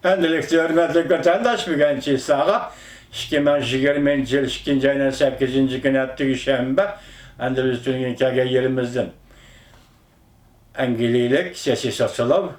Endilikli hürmetli vatandaş bugünkü sağa 2020 yıl 2. ayının 8. günü ettiği şembe Endülüs Türkiye yerimizden Engililik sesi satılıp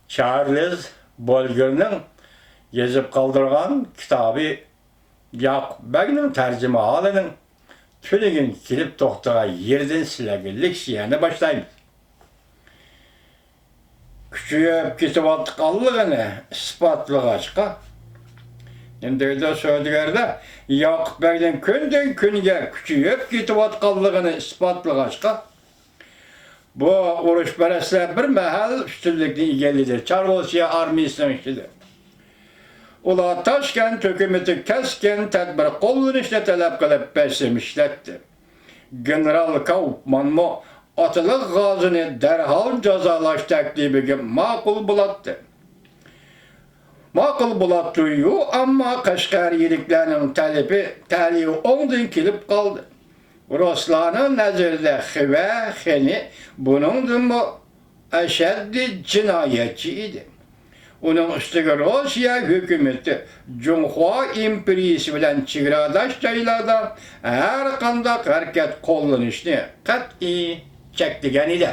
Charles Bolger'ın yazıp kaldırgan kitabı Yakup Bey'nin tercüme halinin tülügün kilip doktora yerden silegillik siyene başlayın. Küçüğe kitap attıkallığını ispatlıgaçka. Şimdi öyle söylediğinde Yakup Bey'den günden günge küçüğe kitap attıkallığını ispatlıgaçka. Bu oruçperestler bir mehal üstünlükle ilgilidir. Çarvosiya armiyasının işidir. Ula Taşkent hükümeti keskin tedbir kollanışla talep kılıp beslemişlerdi. General Kaufman mı atılık gazını derhal cezalaş teklibi makul bulattı. Makul bulattığı ama Kaşgariyeliklerinin talibi ondan kilip kaldı. Ruslanın nazarında hıve heni bunun mu eşeddi cinayetçiydi. Onun üstüne Rusya hükümeti Cumhuriyet İmperiyası bilen çigradaş çaylarda her kandak hareket kullanışını kat'i çektigen idi.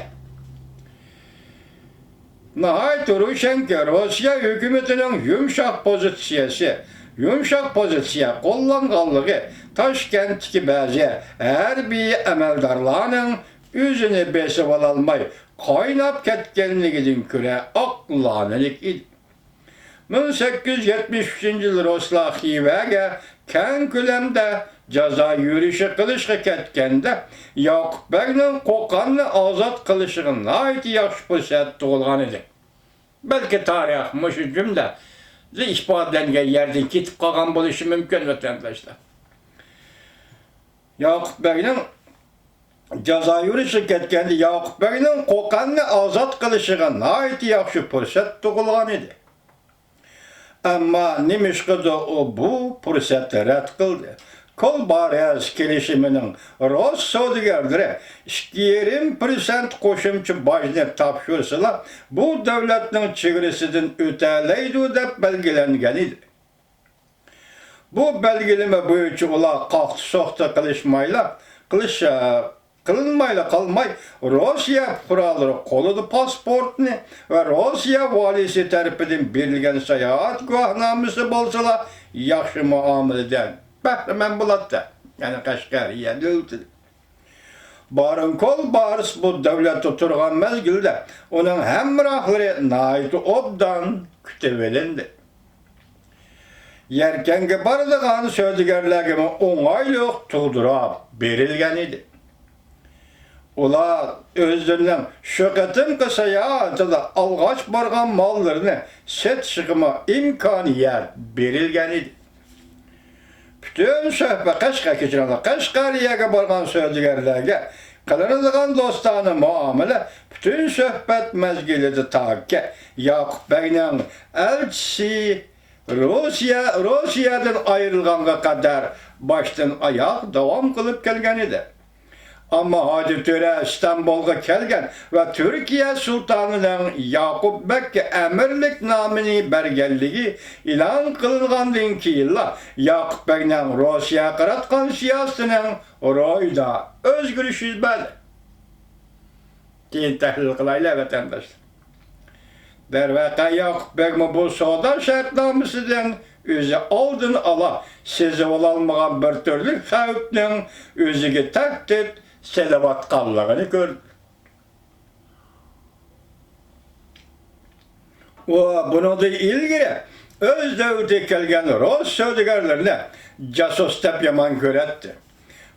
Nihayet Ruşen ki Rusya hükümetinin yumuşak pozisya kullanganlığı Taşkent'teki bazı harbiy emeldarlarının yüzünü besip alalmay kaynap ketkenliğinin küre aklanılık idi. 1873 yıl Rusla Hivege kən külemde ceza yürüyüşü kılışkı ketkende Yakup Bey'nin kokanını azat kılışığın ait yaxşı fırsatı olgan idi. Belki tarih şu cümle ispatlenge yerden kitip kalgan buluşu mümkün vatandaşlar. Yakup Bey'nin ceza yürüyüşü ketkende Yakup Bey'nin kokanını azat kılışığın ait yaxşı fırsatı olgan idi. Ama nimişkıda o bu fırsatı red kıldı. Kol bariyaz gelişiminin Rus saudigarları 20% koşumçu başını tapşırsalar bu devletin çevresinden öteleydi de belgelengen idi. Bu belgeleme boyunca ola kalktı soğukta kılınmayla kalmay Rusya kuralları koludu pasportunu ve Rusya valisi tarafından verilgen seyahat guahnamesi bolsalar yaxşı muameleden Bahraman bulattı. Yani Kaşgariye'de öldü. Barın kol barıs bu devlet oturgan mezgilde onun hemrahları naitu obdan kütevelindi. Yerkenge barıdığın sözlügerlerime onaylık tuğdurap verilgen idi. Ola özlerinden şöketin kısayatında algaç bargan mallarını set çıkıma imkaniyet verilgen idi. Bütün söhbet Kaşgariye'ye bargan sözlügerlerge kılınıdığın dostanı muamele bütün söhbet mezgilidi takke Yakup Bey'nin elçisi Rusya'dan ayrılğanğa kadar baştan ayak devam kılıp kelgen idi. Ama Hacı Töre İstanbul'a kelgen ve Türkiye Sultanı'nın Yakup Bek'e emirlik namını bergelliği ilan kılınğandan kiyilla Yakup Bek'nin Rusya kıratkan siyasının royda özgürüşüz belli. Deyin tahlil kılayla vatandaşlar. Dervaka Yakup Bek mi bu soda şartnamasıdan özü aldın ala sizi olalmayan bir türlü xavüpnin özüge takdir selavat kallığını gördü. Bunu da ilgili öz devlete kelgen Rus söylediğlerine casus tep yaman göretti.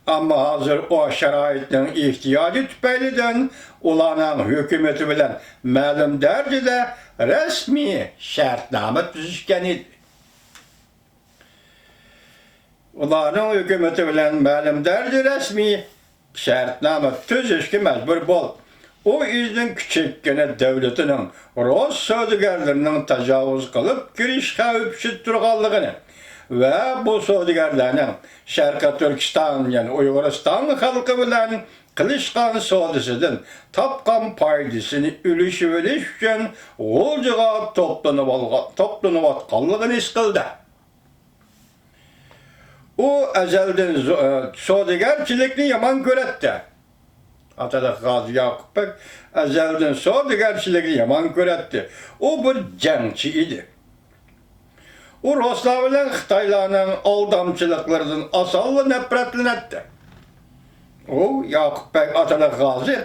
Ama hazır o şeraitin ihtiyacı tüpeyliden ulanan hükümeti bilen məlum derecede resmi şartname tüzüşken idi. Ulanın hükümeti bilen məlum derece resmi şartname tüzüşki mecbur bol. O yüzden küçükkene devletinin Rus söylediğlerinin tecavüz kılıp giriş xavüpsü turğallığını ve bu saudigarlarning Sharqi Turkiston yani Uyg'uriston xalqi bilan qilishgan sodisidan tapqan paydasını ülüşüveliş üçün olcuğa toplanıp atqanlığını his qildi. O ezelden sodigarchilikni yomon ko'ratdi. Atalıq Gazi Yakup Bek ezelden sodigarchilikni yomon ko'ratdi. O bir jangchi idi. O Ruslar bilan Xitoylarning aldamchiliklaridan asalli nafratlanadi. O Yakup Bek Atalıq Gazi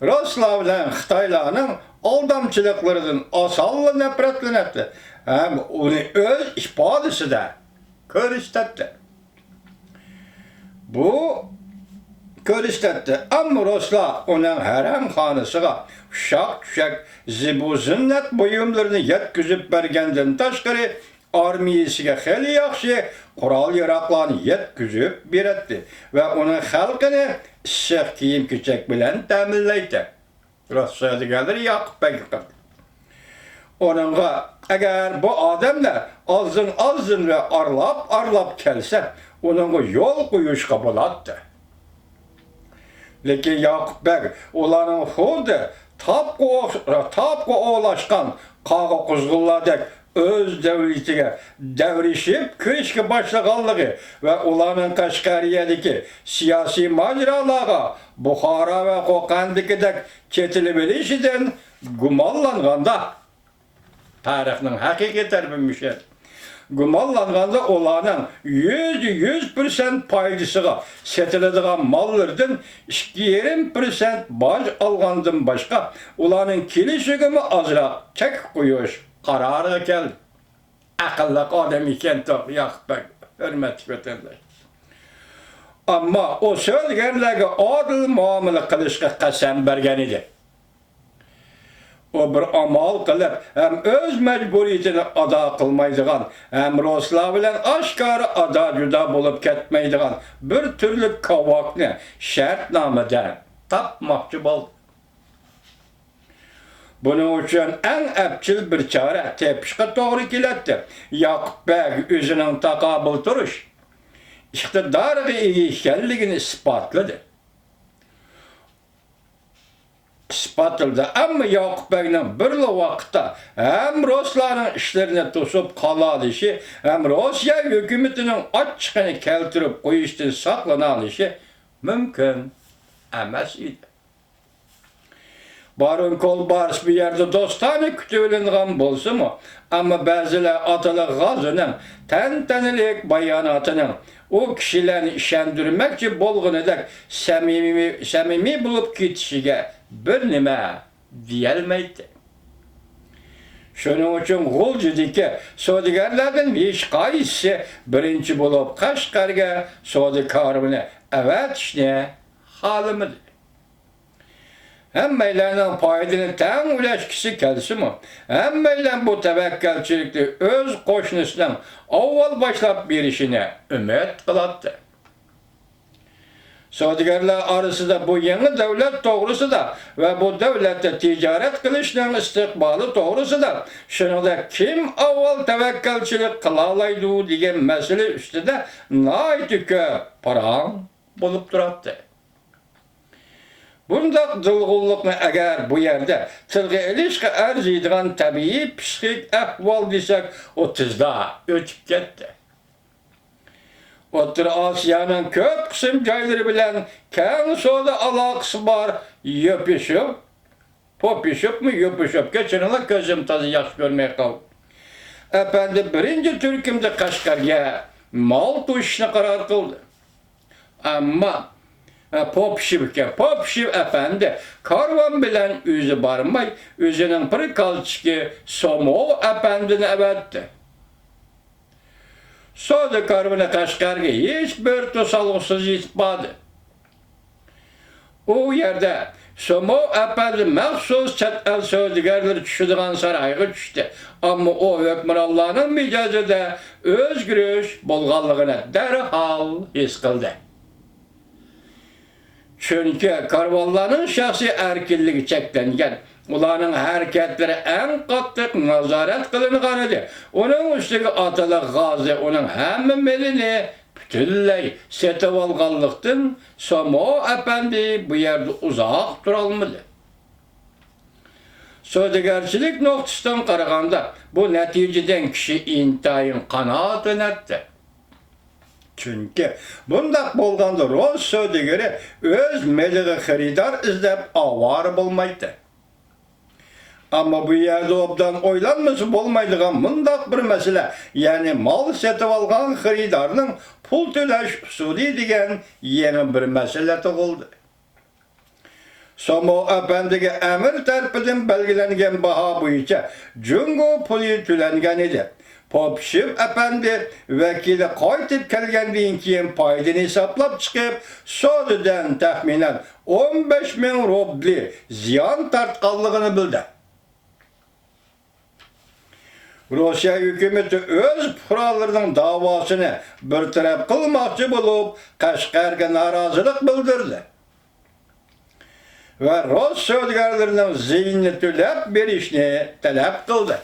Ruslar bilan Xitoylarning aldamchiliklaridan asalli nafratlanadi. Ham uni o'z ifodasida ko'rsatdi. Bu ko'rsatdi. Ammo Ruslar uning haramxonasiga ushaq-tushaq zibu zinnat buyumlarini yetkazib bergandan tashqari armiyasiga xeyli yaxshi qurol-yarog'larni yetkazib beradi va uning xalqini issiq kiyim-kechak bilan ta'minlaydi. Rossiyaliklar Yakup Bek. Onunğa agar bu odamlar azın ve arlab kelsa, onunğa yol qo'yishga bo'ladi. Lekin Yakup Bek ularning xuddi tapqı oğlaşkan qağı quzg'unlardek öz davlatiga davrishib kirishga boshlaganligi va ularning Qashqariyadagi siyosiy majralarga Buxoro va Qo'qondagidek ketilib olishidan gumonlanganda tarixning haqiqiy tarbiyashi gumonlanganda ularning 100% paydasıga setiladigan mallardan 2,5% baj algandan boshqa ularning kelishigimi azroq chek qo'yish qaroriga keldi. Aqlli odam ekan Yakup Bek, hurmatli vatandoshlar. Ammo o so'zlarga odil muomala qilishga qasam bergan edi. O bir amal qilib, hem öz mecburiyetini ada qilmaydigan, hem Ruslar bilan oshkora ada juda bo'lib ketmaydigan bir türlü kavakni shartnomada tapmoqchi bo'ldi. Buning uchun eng apchil bir chora tepishga to'g'ri keladi. Yakup Bek o'zining taqobil turish iqtidoriga ega ekanligini isbotladi. İspatildi. Ama Yakup Bek'nin bir vaqtda hem Ruslarning ishlarini to'sib qoladishi, hem Rusya hukumatinin ochiqini keltirib qo'yishdan saqlanalishi mumkin emas edi. Baron Kolbars bir yerde dostane kütüvlengan bolsa-mı, ama ba'zilar Atalıq Gazi'nin tantanilik bayonotini o kişilerini işendirmekçi bolğunidek samimiy bulup ketişiga bir nima deyilmaydi. Şunun uchun G'uljidagi savdogarlardan hech qaysi birinchi bo'lib Qashqarga savdo koribini avatishni xohlamadi. Hammalarning foydani tang ulashgisi kelsa-mi, hammalar bu tavakkalchilikni o'z qo'shnisidan avval boshlab berishini umid qiladi. Savdogarlar orasida bu yangi davlat to'g'risida va bu davlatda tijorat qilishning istiqboli to'g'risida, shuningdek kim avval tavakkalchilik qila oladi degan masala ustida nihoyatda ko'p parang bo'lib turadi. Bundaq dilg'unlikni agar bu yerda tilga ilishga arziydigan tabiiy psixik ahvol desak, o tezda o'tib ketdi. O'rta Osiyoning ko'p qism joylari bilan keng savdo aloqasi bor, yopishib, kechiringlar ko'zim toza yaxshi ko'rmay qoldi. Efendi birinchi turkumda Qashqarga mol to'shishni qaror qildi. Ammo Popşiv efendi karvan bilen özü barmay, özünün bir kalçıki Somov efendini evetti. Savdo karvini Qashqarga hiç bir to'salg'isiz yetmadi. O yerde Somov efendi maxsus chet el savdogarlar tushadigan saroyga tushdi. Ammo o hukmronlarning mijozida o'zgarish bo'lganligini darhol his qildi. Çünkü karvanların şahsi erkinliği çeklengen, ularning hareketleri en qattiq nazorat qilingan edi. Onun üstüge Atalıq Gazi onun hamma melini bütünley setip alganlıktan Somo Efendi bu yerde uzak duralmadı. Södegerçilik noktasından qaraganda bu neticeden kişi intayın qanaat önetdi. Çünkü bundaq bolganda roz södegeri öz meliği xaridar izlep avar bolmaydı. Ama bu yerde obdan oylanması bolmaydıgan bundaq bir mesele, yani mal setip algan xaridarının pul töleş usuli degen yeni bir mesele tuguldu. Somo Efendi'ye emir tarafından belgilengen baha boyunca Jungo pulu tülengen idi. Popşiv Efendi vekili qaytib kelgendiğin keyin paydını hesaplap çıkıp sodudan tahminen 15.000 rubli ziyan tartqanlığını bildi. Rusya hükümeti öz puralarının davasını bir taraf kılmakçı bulup Kaşgarga narazılık bildirdi. Ve Rus södgerlerinin ziynini tülep bir işini talep kıldı.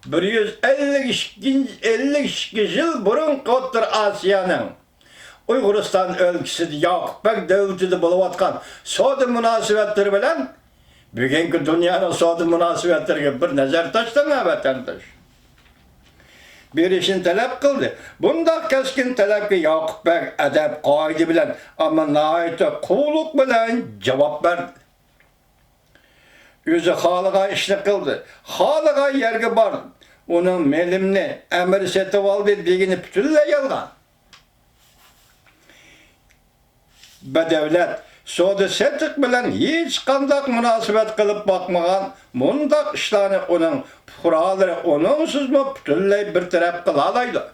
152 yıl burun Kotur Asya'nın Uyguristan ülkesi Yakupbek devletinde buluvatkan soda münasebetleri bilen bugünkü dünyanın soda münasebetleri bir nazar taştana vatandaş. Bir işin talep kıldı. Bunda keskin talepki Yakupbek edep kaide bilen ama nahayete kulluk bilen cevap verdi. Özü halıga işini kıldı. Halıga yerge bar. Onun melimni emir setip aldı degini bütünle yalgan. Bedevlet soda setik bilen hiç kandak münasebet kılıp bakmagan mundak işlerini onun puraları onunsuz mu bütünle bir taraf kılalaydı.